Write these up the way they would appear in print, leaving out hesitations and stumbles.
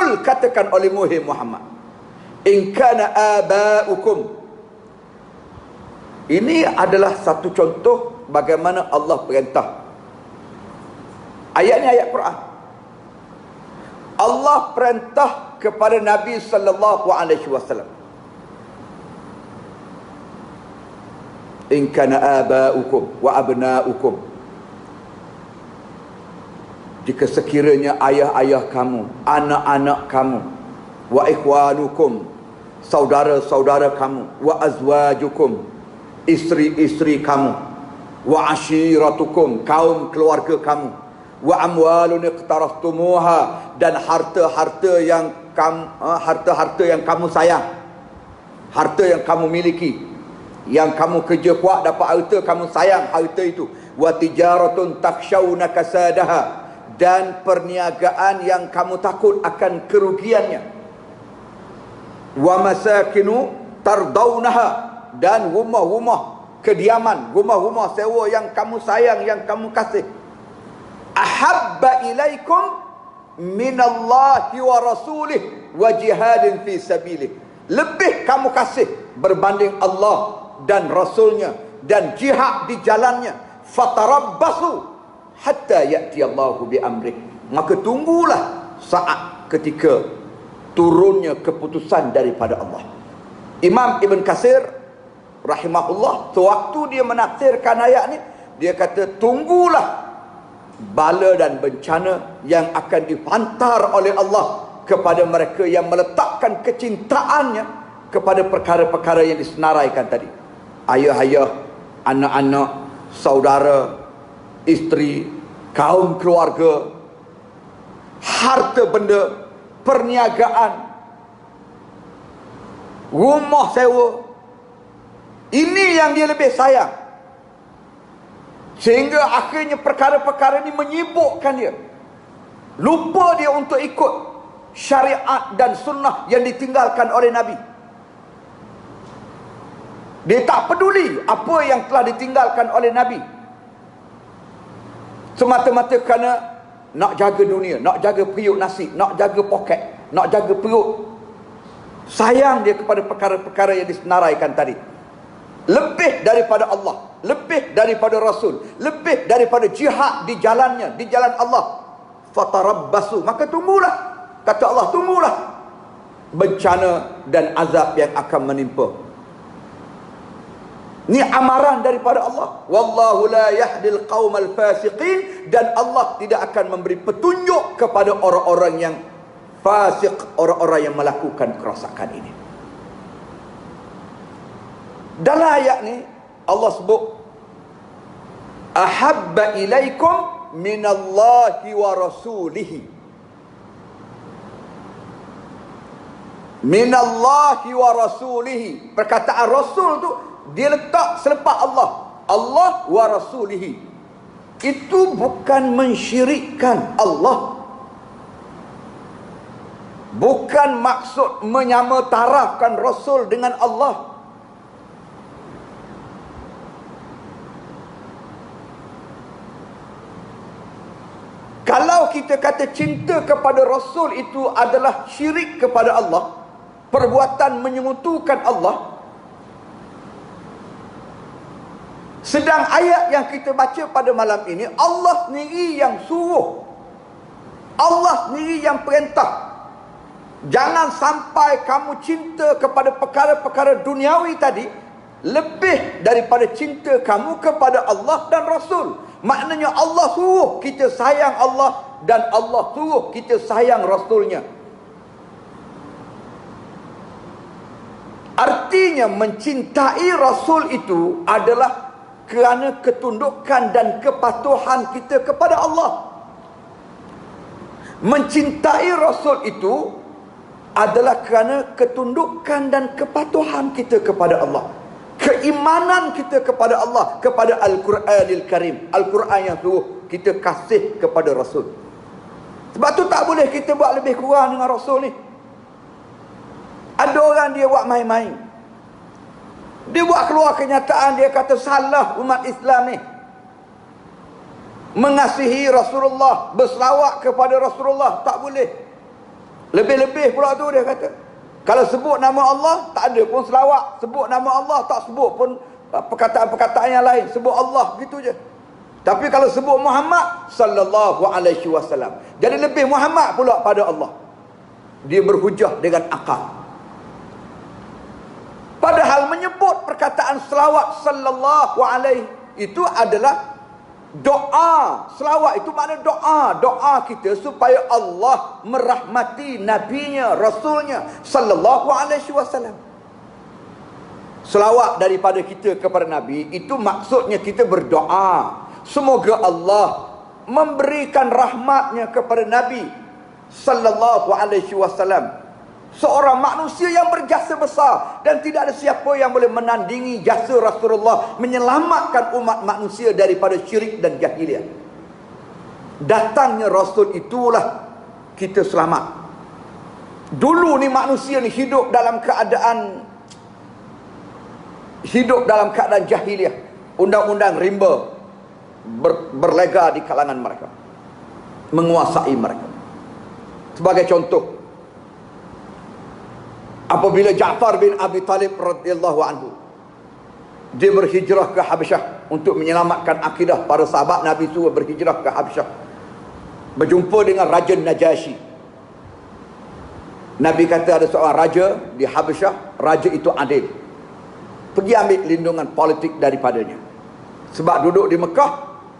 Qul, katakan oleh Muhammad, in kana aba'ukum. Ini adalah satu contoh bagaimana Allah perintah. Ayat ni ayat Quran. Allah perintah kepada Nabi sallallahu alaihi wasallam, in kana aba'ukum wa abna'ukum. Jika sekiranya ayah-ayah kamu, anak-anak kamu, wa ikhwanukum, saudara-saudara kamu, wa azwajukum, isteri-isteri kamu, wa ashiratukum, kaum keluarga kamu, wa amwalun iqtaraftumuha, dan harta-harta yang kamu sayang, harta yang kamu miliki, yang kamu kerja kuat dapat harta, kamu sayang harta itu. Wa tijaratun takshawna kasadaha, dan perniagaan yang kamu takut akan kerugiannya. Wa masakinu tardawnaha, dan rumah-rumah kediaman, rumah-rumah sewa yang kamu sayang, yang kamu kasih. Ahabba ilaikum minallahi wa rasulih wa jihadin fi sabilih. Lebih kamu kasih berbanding Allah dan Rasulnya dan jihad di jalannya. Fatarabbasu hatta ya'ti Allahu bi amrih. Maka tunggulah saat ketika turunnya keputusan daripada Allah. Imam Ibn Katsir rahimahullah, sewaktu dia menafsirkan ayat ni, dia kata tunggulah bala dan bencana yang akan dihantar oleh Allah kepada mereka yang meletakkan kecintaannya kepada perkara-perkara yang disenaraikan tadi. Ayah-ayah, anak-anak, saudara, isteri, kaum keluarga, harta benda, perniagaan, rumah sewa. Ini yang dia lebih sayang, sehingga akhirnya perkara-perkara ini menyibukkan dia, lupa dia untuk ikut syariat dan sunnah yang ditinggalkan oleh Nabi. Dia tak peduli apa yang telah ditinggalkan oleh Nabi, semata-mata kerana nak jaga dunia, nak jaga periuk nasi, nak jaga poket, nak jaga perut. Sayang dia kepada perkara-perkara yang disenaraikan tadi, lebih daripada Allah, lebih daripada Rasul, lebih daripada jihad di jalannya, di jalan Allah. Fatarabbasu, maka tunggulah, kata Allah, tunggulah bencana dan azab yang akan menimpa. Ini amaran daripada Allah. Wallahu la yahdil qaumal fasiqin, dan Allah tidak akan memberi petunjuk kepada orang-orang yang fasik, orang-orang yang melakukan kerosakan ini. Dalam ayat ni Allah sebut ahabba ilaikum minallahi wa rasulihi. Minallahi wa rasulihi, perkataan Rasul tu dia letak selepas Allah. Allah wa rasulihi, itu bukan mensyirikkan Allah, bukan maksud menyamatarafkan Rasul dengan Allah. Kalau kita kata cinta kepada Rasul itu adalah syirik kepada Allah, perbuatan menyengutukan Allah, sedang ayat yang kita baca pada malam ini, Allah sendiri yang suruh, Allah sendiri yang perintah, jangan sampai kamu cinta kepada perkara-perkara duniawi tadi lebih daripada cinta kamu kepada Allah dan Rasul. Maknanya Allah suruh kita sayang Allah, dan Allah suruh kita sayang Rasulnya. Artinya mencintai Rasul itu adalah kerana ketundukan dan kepatuhan kita kepada Allah. Mencintai Rasul itu adalah kerana ketundukan dan kepatuhan kita kepada Allah, keimanan kita kepada Allah, kepada Al-Quranil Karim, Al-Quran yang suruh kita kasih kepada Rasul. Sebab tu tak boleh kita buat lebih kurang dengan Rasul ni. Ada orang dia buat main-main, dia buat keluar kenyataan, dia kata salah umat Islam ni mengasihi Rasulullah, berselawat kepada Rasulullah. Tak boleh. Lebih-lebih pula tu dia kata. Kalau sebut nama Allah, tak ada pun selawat. Sebut nama Allah, tak sebut pun perkataan-perkataan yang lain. Sebut Allah, begitu je. Tapi kalau sebut Muhammad sallallahu alaihi wasallam, jadi lebih Muhammad pula pada Allah. Dia berhujah dengan akal. Padahal menyebut perkataan selawat sallallahu alaihi itu adalah doa. Selawat itu makna doa. Doa kita supaya Allah merahmati nabinya, rasulnya sallallahu alaihi wasallam. Selawat daripada kita kepada nabi itu maksudnya kita berdoa, semoga Allah memberikan rahmatnya kepada nabi sallallahu alaihi wasallam, seorang manusia yang berjasa besar, dan tidak ada siapa yang boleh menandingi jasa Rasulullah menyelamatkan umat manusia daripada syirik dan jahiliah. Datangnya Rasul itulah kita selamat. Dulu ni manusia ni hidup dalam keadaan jahiliah. Undang-undang rimba berlega di kalangan mereka, menguasai mereka. Sebagai contoh, apabila Ja'far bin Abi Talib radhiyallahu anhu dia berhijrah ke Habasyah untuk menyelamatkan akidah para sahabat Nabi, suruh berhijrah ke Habasyah, berjumpa dengan Raja Najasyi. Nabi kata ada seorang raja di Habasyah, raja itu adil, pergi ambil lindungan politik daripadanya. Sebab duduk di Mekah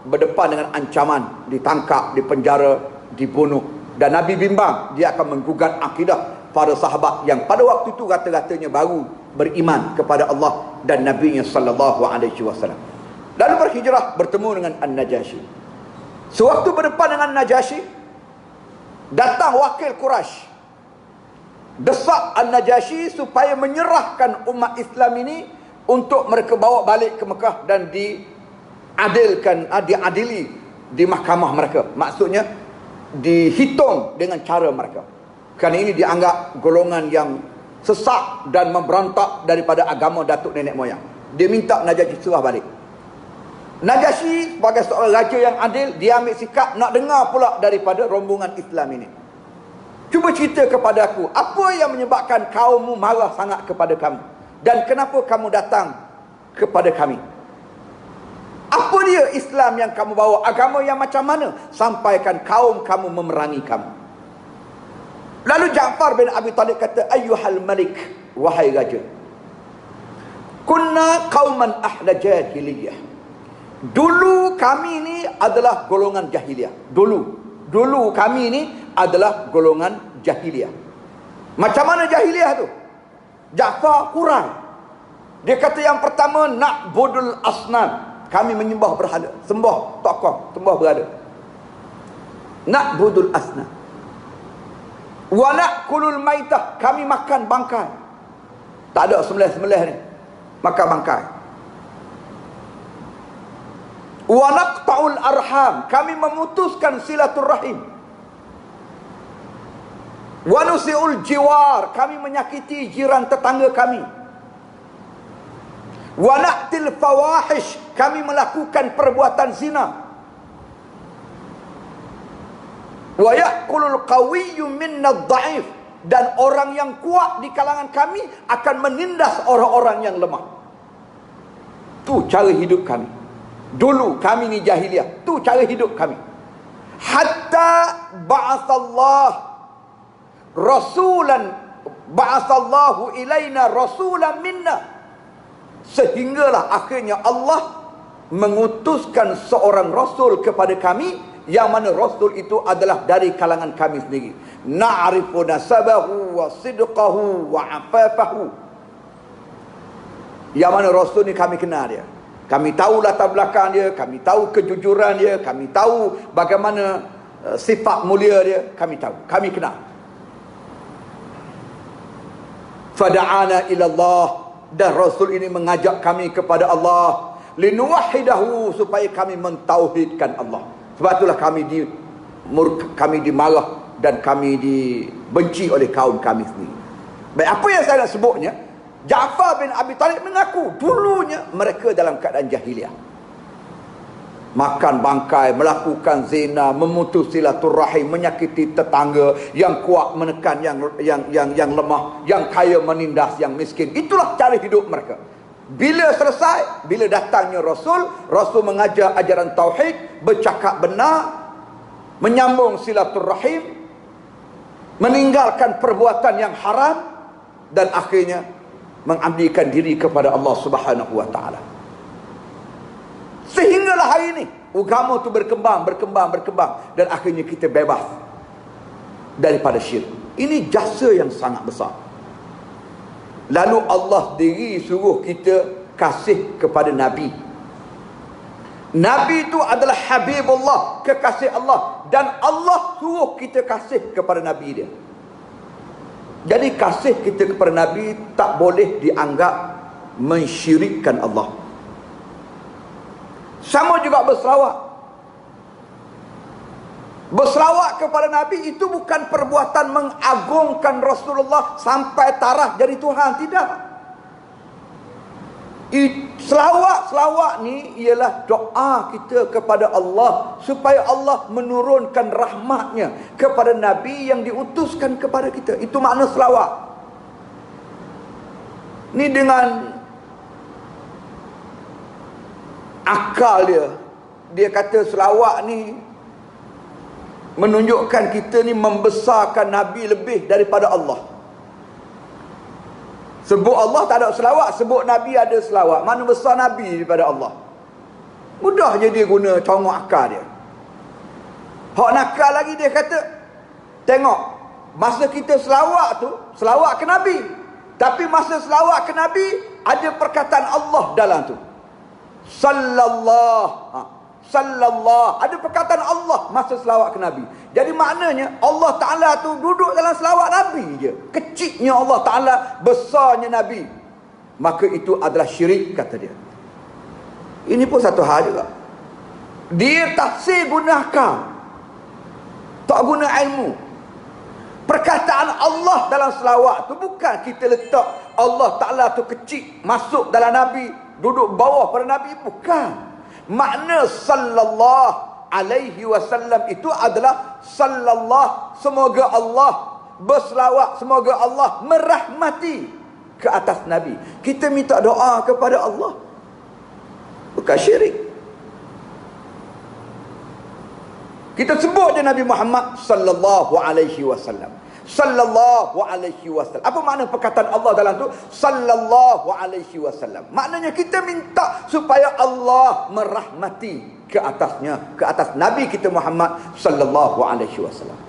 berdepan dengan ancaman, ditangkap, dipenjara, dibunuh. Dan Nabi bimbang dia akan menggugat akidah para sahabat yang pada waktu itu kata-katanya baru beriman kepada Allah dan Nabi-Nya sallallahu alaihi wasallam. Lalu berhijrah bertemu dengan An-Najasyi. Sewaktu berdepan dengan Najasyi, datang wakil Quraisy, desak An-Najasyi supaya menyerahkan umat Islam ini untuk mereka bawa balik ke Mekah dan diadili di mahkamah mereka. Maksudnya dihitung dengan cara mereka, kerana ini dianggap golongan yang sesat dan memberontak daripada agama datuk nenek moyang. Dia minta Najasyi serah balik. Najasyi sebagai seorang raja yang adil, dia ambil sikap nak dengar pula daripada rombongan Islam ini. Cuba cerita kepada aku, apa yang menyebabkan kaummu marah sangat kepada kamu, dan kenapa kamu datang kepada kami? Apa dia Islam yang kamu bawa? Agama yang macam mana? Sampaikan kaum kamu memerangi kamu. Lalu Ja'far bin Abi Talib kata, ayyuhal malik, wahai raja, kunna qauman ahla jahiliyah. Dulu kami ni adalah golongan jahiliyah. Dulu kami ni adalah golongan jahiliyah. Macam mana jahiliyah tu? Ja'far hurai. Dia kata yang pertama, na'budul asnam. Kami menyembah berhala, sembah tokoh, sembah berhala. Na'budul asnam. Wa na'kulul maitah. Kami makan bangkai. Tak ada sembelih-sembelih ni, makan bangkai. Wa naqta'ul arham. Kami memutuskan silaturrahim. Wa nusi'ul jiwar. Kami menyakiti jiran tetangga kami. Wa na'til fawahish. Kami melakukan perbuatan zina. Wa ya'kulul qawiyyu minna dha'if. Dan orang yang kuat di kalangan kami akan menindas orang-orang yang lemah. Tu cara hidup kami. Dulu kami ni jahiliah. Tu cara hidup kami. Hatta ba'athallah rasulan, ba'athallahu ilaina rasulan minna. Sehinggalah akhirnya Allah mengutuskan seorang rasul kepada kami, yang mana rasul itu adalah dari kalangan kami sendiri. Na'rifu nasabahu wa sidqahu wa afafahu. Yang mana rasul ni kami kenal dia. Kami tahu latar belakang dia, kami tahu kejujuran dia, kami tahu bagaimana sifat mulia dia, kami tahu, kami kenal. Fada'ana ila Allah. Dan Rasul ini mengajak kami kepada Allah, linuwahidahu, supaya kami mentauhidkan Allah. Sebab itulah kami dimarah dan kami dibenci oleh kaum kami sendiri. Baik, apa yang saya nak sebutnya, Ja'far bin Abi Talib mengaku dulunya mereka dalam keadaan jahiliah. makan bangkai, melakukan zina, memutus silaturahim, menyakiti tetangga, yang kuat menekan yang lemah, yang kaya menindas yang miskin. Itulah cara hidup mereka. Bila selesai, bila datangnya Rasul mengajar ajaran tauhid, bercakap benar, menyambung silaturahim, meninggalkan perbuatan yang haram, dan akhirnya mengabdikan diri kepada Allah Subhanahu wa taala. Sehinggalah hari ini agama itu berkembang dan akhirnya kita bebas daripada syirik. Ini jasa yang sangat besar. Lalu Allah sendiri suruh kita kasih kepada Nabi. Nabi itu adalah Habibullah, kekasih Allah, dan Allah suruh kita kasih kepada Nabi dia. Jadi kasih kita kepada Nabi tak boleh dianggap mensyirikkan Allah. Sama juga berselawat. Berselawat kepada Nabi itu bukan perbuatan mengagungkan Rasulullah sampai taraf jadi Tuhan, tidak. Selawat ni ialah doa kita kepada Allah supaya Allah menurunkan rahmatnya kepada Nabi yang diutuskan kepada kita. Itu makna selawat. Ni dengan akal dia kata selawat ni menunjukkan kita ni membesarkan Nabi lebih daripada Allah. Sebut Allah tak ada selawat, sebut Nabi ada selawat. Mana besar Nabi daripada Allah? Mudah je dia guna congok akal dia. Hak nakal lagi dia kata, tengok, masa kita selawat tu, selawat ke Nabi. Tapi masa selawat ke Nabi, ada perkataan Allah dalam tu. Sallallahu, ada perkataan Allah masa selawat ke Nabi. Jadi maknanya Allah Ta'ala tu duduk dalam selawat Nabi je. Kecilnya Allah Ta'ala, besarnya Nabi. Maka itu adalah syirik, kata dia. Ini pun satu hal juga. Dia tafsir guna akal, tak guna ilmu. Perkataan Allah dalam selawat tu bukan kita letak Allah Ta'ala tu kecil masuk dalam Nabi, duduk bawah pada Nabi. Bukan. Makna sallallahu alaihi wasallam itu adalah sallallahu, semoga Allah berselawat, semoga Allah merahmati ke atas Nabi. Kita minta doa kepada Allah, bukan syirik. Kita sebut je Nabi Muhammad sallallahu alaihi wasallam. Sallallahu alaihi wasallam. Apa makna perkataan Allah dalam tu? Sallallahu alaihi wasallam. Maknanya kita minta supaya Allah merahmati ke atasnya, ke atas Nabi kita Muhammad sallallahu alaihi wasallam.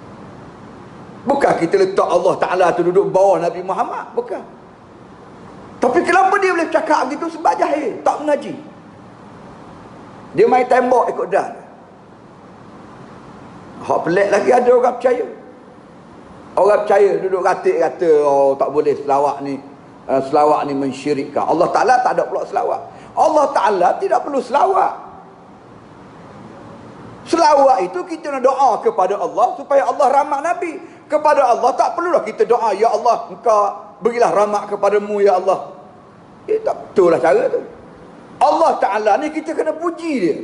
Bukan kita letak Allah Ta'ala tu duduk bawah Nabi Muhammad, bukan. Tapi kenapa dia boleh cakap begitu? Sebab jahil, tak mengaji. Dia main tembok ikut dah. Hak pelik lagi ada orang percaya. Orang percaya duduk ratik kata, oh tak boleh selawat ni mensyirikkan. Allah Ta'ala tak ada pula selawat. Allah Ta'ala tidak perlu selawat. Selawat itu kita nak doa kepada Allah supaya Allah rahmat Nabi. Kepada Allah tak perlulah kita doa, ya Allah engkau berilah rahmat kepadamu ya Allah. Tak betul lah cara tu. Allah Ta'ala ni kita kena puji dia.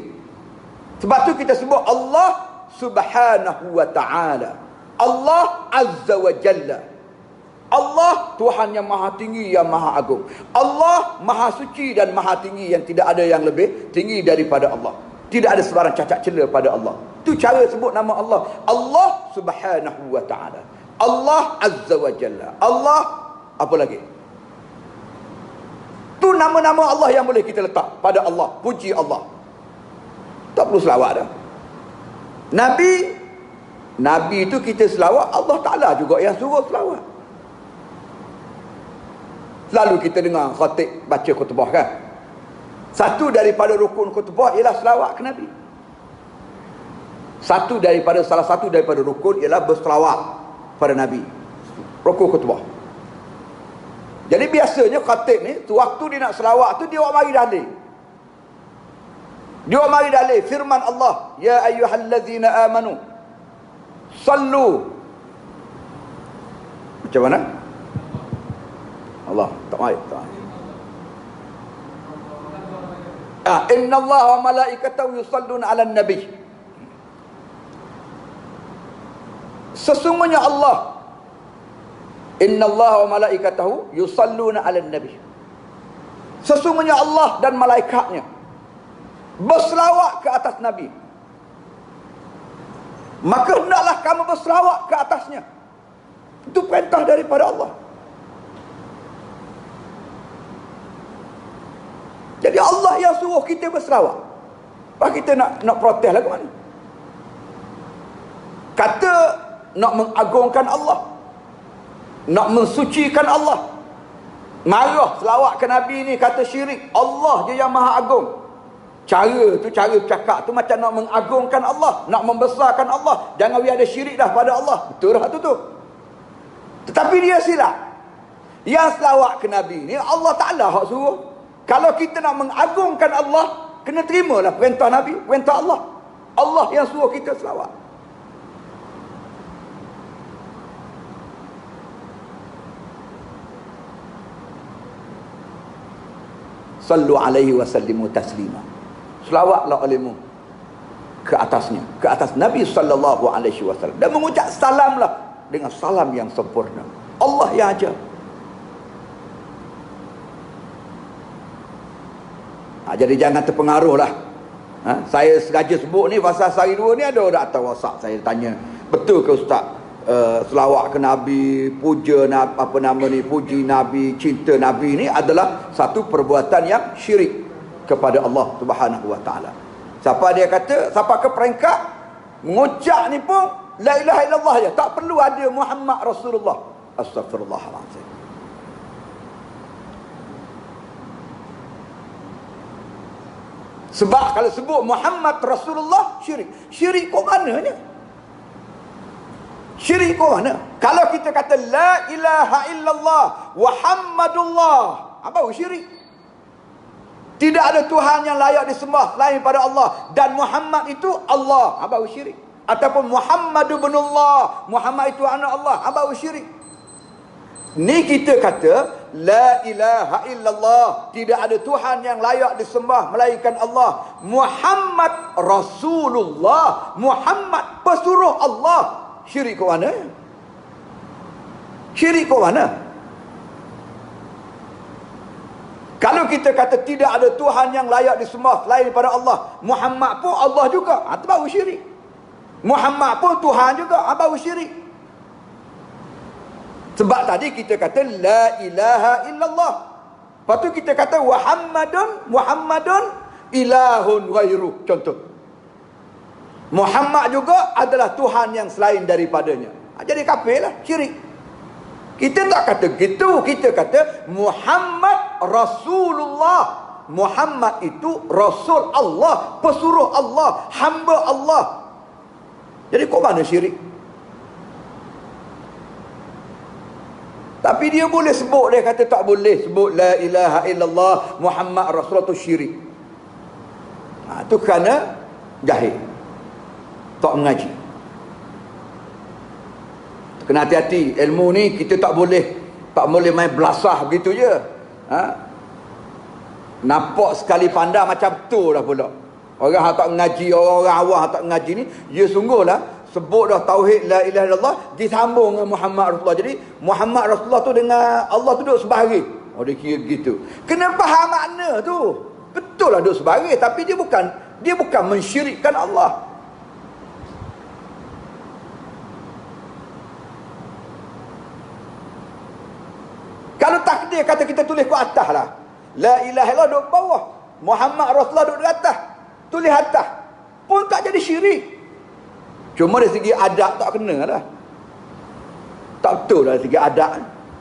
Sebab tu kita sebut Allah Subhanahu wa ta'ala, Allah Azza wa Jalla. Allah Tuhan yang maha tinggi, yang maha agung. Allah maha suci dan maha tinggi, yang tidak ada yang lebih tinggi daripada Allah. Tidak ada sebarang cacat cela pada Allah. Itu cara sebut nama Allah. Allah Subhanahu wa ta'ala, Allah Azza wa Jalla, Allah apa lagi? Tu nama-nama Allah yang boleh kita letak pada Allah. Puji Allah, tak perlu selawat dah. Nabi itu kita selawat, Allah Ta'ala juga yang suruh selawat. Selalu kita dengar khatib baca khutbah kan, satu daripada rukun khutbah ialah selawat ke Nabi. Salah satu daripada rukun ialah berselawat pada Nabi, rukun khutbah. Jadi biasanya khatib ni waktu dia nak selawat tu dia mari dalil. Dia mari dalil firman Allah, ya ayyuhallazina amanu sallu. Macam mana? Allah tak mari. Innallaha wa malaikatahu yusalluna 'alan nabi. Sesungguhnya Allah, innallaha wa malaikatahu yusalluna 'alan nabi. Sesungguhnya Allah dan malaikatnya berselawat ke atas Nabi. Maka hendaklah kamu berselawat ke atasnya. Itu perintah daripada Allah. Jadi Allah yang suruh kita berselawat. Apa kita nak protes lah ke mana? Kata nak mengagungkan Allah, nak mensucikan Allah, marah selawat ke Nabi ni kata syirik. Allah je yang maha agung. Cara bercakap tu macam nak mengagungkan Allah, nak membesarkan Allah. Jangan biar ada syirik dah pada Allah. Betul lah tu. Tetapi dia silap. Yang selawat ke Nabi ni Allah Ta'ala hak suruh. Kalau kita nak mengagungkan Allah, kena terimalah perintah Nabi, perintah Allah. Allah yang suruh kita selawat. Sallu alaihi wa sallimu taslima. Selawatlah olehmu ke atasnya, ke atas Nabi sallallahu alaihi wasallam, dan mengucap salamlah dengan salam yang sempurna. Allah yang ajar. Jadi jangan terpengaruhlah. Saya sengaja sebut ni pasal sehari dua ni ada orang atas WhatsApp saya tanya, betul ke Ustaz selawat ke Nabi, puja puji Nabi, cinta Nabi ni adalah satu perbuatan yang syirik kepada Allah Subhanahu wa taala. Siapa dia kata, siapa ke peringkat mengucap ni pun la ilaha illallah je, tak perlu ada Muhammad Rasulullah. Astagfirullahalazim. Sebab kalau sebut Muhammad Rasulullah syirik. Syirik kok mananya? Syirik kok mana? Kalau kita kata la ilaha illallah Muhammadullah, apa syirik? Tidak ada Tuhan yang layak disembah selain pada Allah, dan Muhammad itu Allah, apa syirik? Ataupun Muhammad ibnullah, Muhammad itu anak Allah, apa syirik? Ni kita kata la ilaha illallah, tidak ada Tuhan yang layak disembah melainkan Allah. Muhammad Rasulullah, Muhammad pesuruh Allah. Syirik ke mana? Syirik ke mana? Kalau kita kata tidak ada Tuhan yang layak disembah selain daripada Allah, Muhammad pun Allah juga, itu baru syirik. Muhammad pun Tuhan juga, baru syirik. Sebab tadi kita kata la ilaha illallah, lepas tu kita kata Muhammadun ilahun ghairu. Contoh, Muhammad juga adalah Tuhan yang selain daripadanya. Jadi kafir lah, syirik. Kita tak kata gitu, kita kata Muhammad Rasulullah. Muhammad itu Rasul Allah, pesuruh Allah, hamba Allah. Jadi kok mana syirik? Tapi dia boleh sebut, dia kata tak boleh sebut la ilaha illallah Muhammad Rasulullah tu syirik. Itu kerana jahil, tak mengaji. Kena hati-hati. Ilmu ni kita tak boleh main belasah begitu je. Nampak sekali pandang macam tu dah pula. Orang yang tak mengaji, orang-orang awam yang tak mengaji ni, dia sungguhlah sebut dah tauhid la ilaha illallah, disambung dengan Muhammad Rasulullah. Jadi Muhammad Rasulullah tu dengan Allah tu duduk sebahagian. Dia kira gitu. Kena faham makna tu. Betul lah duduk sebahagian, tapi dia bukan mensyirikkan Allah. Kalau takdir kata kita tulis ke atas lah, la ilaha illallah duduk bawah, Muhammad Rasulullah duduk di atas, tulis atas, pun tak jadi syirik. Cuma dari segi adab tak kena lah, tak betul lah dari segi adab.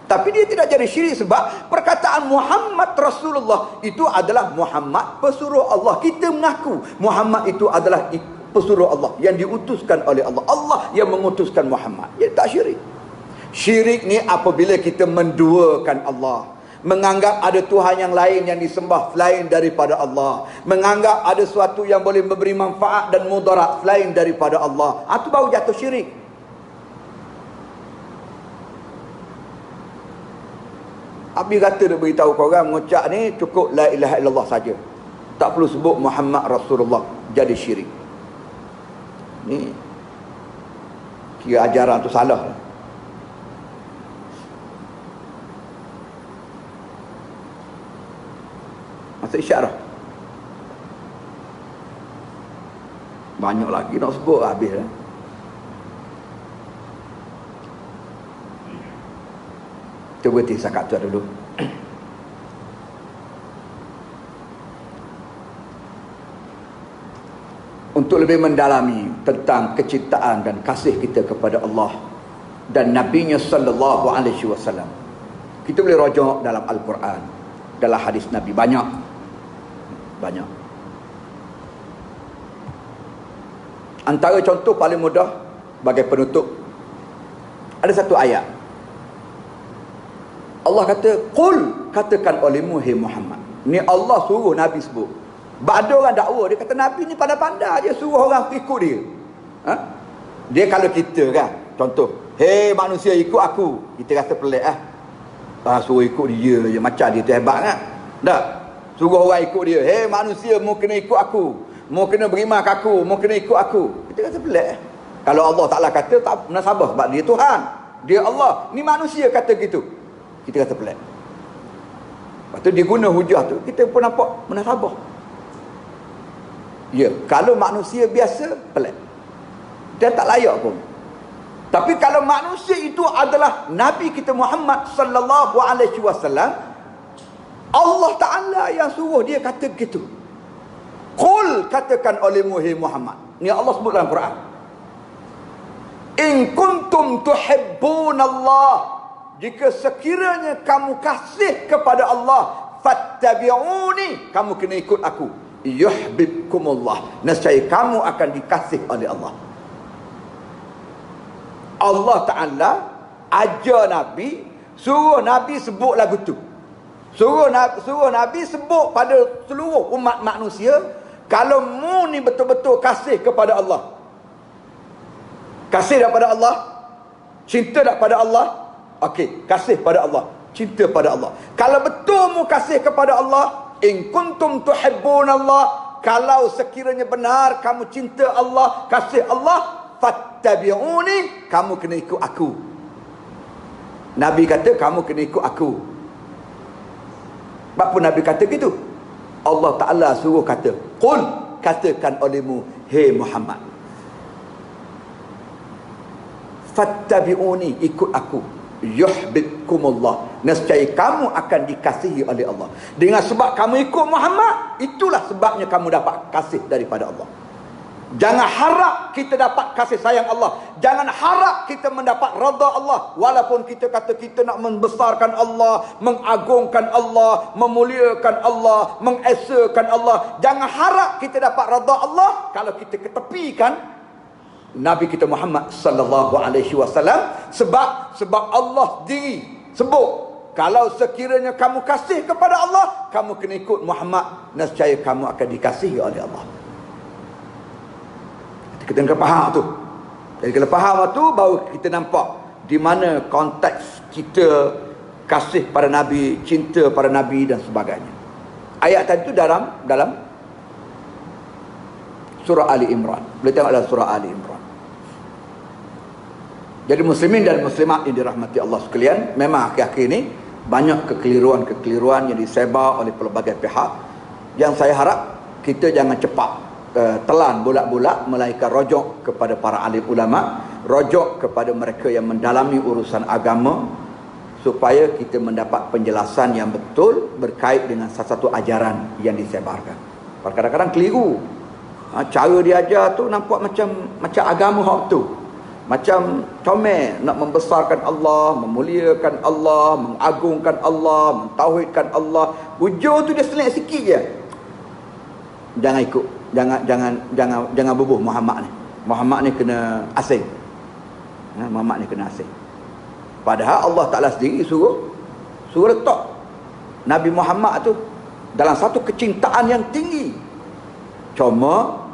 Tapi dia tidak jadi syirik sebab perkataan Muhammad Rasulullah itu adalah Muhammad pesuruh Allah. Kita mengaku Muhammad itu adalah pesuruh Allah yang diutuskan oleh Allah, Allah yang mengutuskan Muhammad. Dia tak syirik. Syirik ni apabila kita menduakan Allah, menganggap ada Tuhan yang lain yang disembah selain daripada Allah, menganggap ada sesuatu yang boleh memberi manfaat dan mudarat selain daripada Allah. Itu baru jatuh syirik. Abi kata dia beritahu korang mengucap ni cukup la ilaha illallah saja, tak perlu sebut Muhammad Rasulullah, jadi syirik. Ni kira ajaran tu salah. Maksud isyarah banyak lagi nak sebut, habis lah. Kita berhenti sakat tu dulu. Untuk lebih mendalami tentang kecintaan dan kasih kita kepada Allah dan Nabi-Nya sallallahu alaihi wasallam, kita boleh rujuk dalam Al-Quran, dalam hadis Nabi, banyak. Antara contoh paling mudah bagai penutup, ada satu ayat Allah kata, "Qul," katakan olehmu hai Muhammad. Ni Allah suruh Nabi sebut. Ada orang dakwa, dia kata Nabi ni pandai-pandai je suruh orang ikut dia. Dia kalau kita kan, contoh, "Hei manusia, ikut aku." Kita rasa pelik suruh ikut dia je, macam dia tu hebat kan? Tak? Suruh orang ikut dia. "Hei manusia, mu kena ikut aku, mu kena beriman ke aku, mu kena ikut aku." Kita rasa pelik. Kalau Allah Ta'ala kata, tak munasabah sebab dia Tuhan, dia Allah. Ni manusia kata gitu, kita rasa pelik. Lepas tu dia guna hujah tu, kita pun nampak munasabah. Ya, kalau manusia biasa, pelik, dia tak layak pun. Tapi kalau manusia itu adalah Nabi kita Muhammad sallallahu alaihi wasallam, Allah Ta'ala yang suruh dia kata gitu. Qul, katakan olehmu hai Muhammad. Ni Allah sebut dalam Quran. In kuntum tuhibbunallah, jika sekiranya kamu kasih kepada Allah, fattabi'uni, kamu kena ikut aku. Yuhibbukumullah, nescaya kamu akan dikasih oleh Allah. Allah Ta'ala ajar Nabi, suruh Nabi sebut lagu tu, suruh Nabi sebut pada seluruh umat manusia, kalau mu ni betul-betul kasih kepada Allah, kasih daripada Allah, cinta daripada Allah, okey, kasih pada Allah, cinta pada Allah. Kalau betul mu kasih kepada Allah, in kuntum tuhibbunallah, kalau sekiranya benar kamu cinta Allah, kasih Allah, fattabi'uni, kamu kena ikut aku. Nabi kata kamu kena ikut aku. Sebab pun Nabi kata gitu. Allah Ta'ala suruh kata, qul, katakan olehmu hai Muhammad, fattabi'uni, ikut aku, yuhibbukumullah, nescaya kamu akan dikasihi oleh Allah. Dengan sebab kamu ikut Muhammad, itulah sebabnya kamu dapat kasih daripada Allah. Jangan harap kita dapat kasih sayang Allah, jangan harap kita mendapat redha Allah. Walaupun kita kata kita nak membesarkan Allah, mengagungkan Allah, memuliakan Allah, mengesakan Allah, jangan harap kita dapat redha Allah kalau kita ketepikan Nabi kita Muhammad sallallahu alaihi wasallam. Sebab Allah sendiri sebut, kalau sekiranya kamu kasih kepada Allah, kamu kena ikut Muhammad, nescaya kamu akan dikasihi oleh Allah. Kita kena faham tu. Jadi kalau faham tu, baru kita nampak di mana konteks kita kasih pada Nabi, cinta pada Nabi dan sebagainya. Ayat tadi tu dalam surah Ali Imran. Boleh tengok dalam surah Ali Imran. Jadi muslimin dan muslimat yang dirahmati Allah sekalian, memang akhir-akhir ini banyak kekeliruan yang disebar oleh pelbagai pihak, yang saya harap kita jangan cepat telan bulat-bulat, melainkan rojok kepada para alim ulama, rojok kepada mereka yang mendalami urusan agama, supaya kita mendapat penjelasan yang betul berkait dengan satu ajaran yang disebarkan. Kadang-kadang keliru. Cara dia ajar tu nampak macam agama hak tu, macam comel, nak membesarkan Allah, memuliakan Allah, mengagungkan Allah, mentauhidkan Allah. Hujung tu dia selit sikit je. Jangan ikut, jangan bubuh Muhammad ni. Muhammad ni kena asing. Muhammad ni kena asing. Padahal Allah Ta'ala sendiri suruh letak Nabi Muhammad tu dalam satu kecintaan yang tinggi. Cuma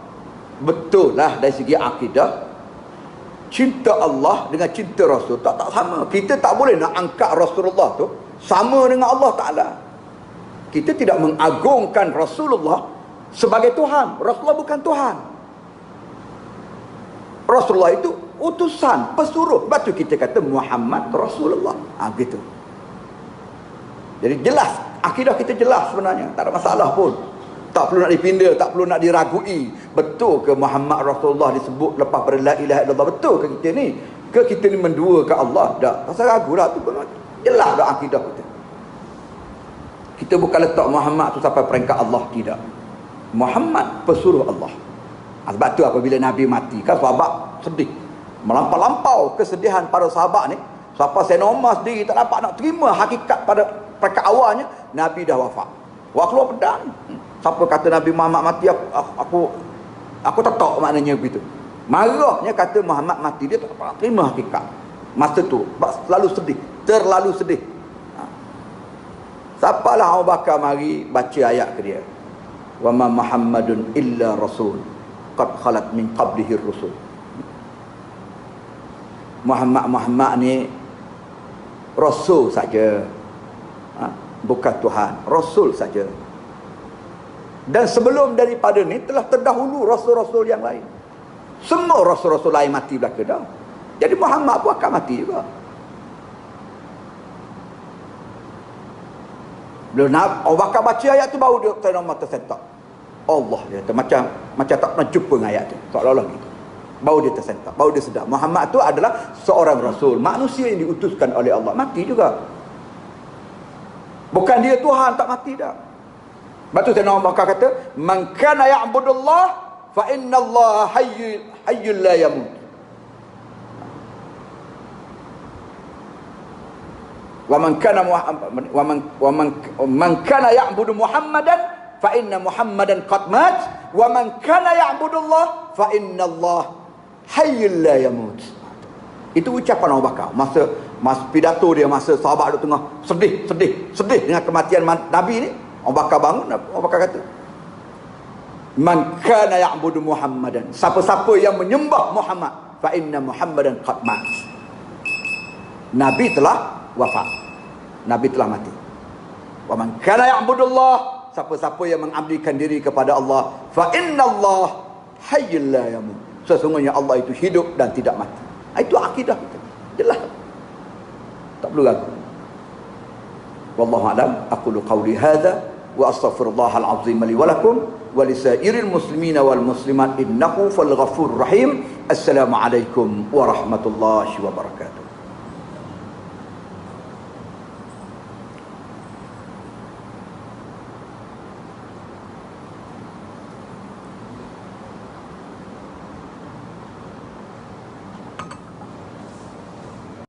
betul lah dari segi akidah, cinta Allah dengan cinta Rasul tak sama. Kita tak boleh nak angkat Rasulullah tu sama dengan Allah Ta'ala. Kita tidak mengagungkan Rasulullah sebagai Tuhan. Rasulullah bukan Tuhan. Rasulullah itu utusan, pesuruh. Lepas tu kita kata Muhammad Rasulullah. Gitu. Jadi jelas, akidah kita jelas sebenarnya, tak ada masalah pun. Tak perlu nak dipindah, tak perlu nak diragui. Betul ke Muhammad Rasulullah disebut lepas pada la ilaha illallah? Betul ke kita ni? Ke kita ni menduakan Allah? Tak. Pasal ragu lah tu. Jelas dah akidah kita. Kita bukan letak Muhammad tu sampai peringkat Allah, tidak. Muhammad pesuruh Allah. Sebab tu apabila Nabi mati, kan sahabat sedih. Melampau-lampau kesedihan para sahabat ni. Siapa Senoma sendiri tak dapat nak terima hakikat pada peringkat awalnya, Nabi dah wafat. Wah, keluar pedang. Siapa kata Nabi Muhammad mati, aku tak maknanya begitu. Marahnya kata Muhammad mati, dia tak dapat terima hakikat. Masa tu selalu sedih, terlalu sedih. Siapalah Abu Bakar mari baca ayat ke dia. Wa ma Muhammadun illa rasul qad khalat min qablihi rusul. Muhammad ni rasul saja. Bukan Tuhan, rasul saja. Dan sebelum daripada ni telah terdahulu rasul-rasul yang lain. Semua rasul-rasul lain mati belaka dah. Jadi Muhammad pun akan mati juga. Bila Abu Bakar baca ayat tu, baru dia tengok mata sentak. Allah, dia kata, macam tak pernah jumpa dengan ayat tu. Seolah-olah gitu. Baru dia tersentak, baru dia sedar Muhammad tu adalah seorang rasul, manusia yang diutuskan oleh Allah. Mati juga. Bukan dia Tuhan, tak mati dah. Lepas tu Sayyidina Abu Bakar kata, man kana ya'budullah fa innallaha hayyul la yamut. Wa man kana ya'budu Muhammadan fa inna Muhammadan qad mat wa man kana ya'budullah fa innallaha hayyul la yamut. Itu ucapan Abu Bakar masa pidato dia, masa sahabat duduk tengah sedih dengan kematian Nabi ni. Abu Bakar bangun, Abu Bakar kata, man kana ya'budu Muhammadan, siapa-siapa yang menyembah Muhammad, fa inna Muhammadan qad mat. Nabi telah wafat, Nabi telah mati. Wa man kana ya'budullah, siapa-siapa yang mengabdikan diri kepada Allah, fa innallaha hayyul la yamut, sesungguhnya Allah itu hidup dan tidak mati. Itu akidah kita, jelas, tak perlu ragu. Wallahu a'lam. Aqulu qawli hadza wa astaghfirullahal azim li wa lakum wa lisairil muslimina wal muslimat innahu fal ghafurur rahim. Assalamu alaikum warahmatullahi wabarakatuh.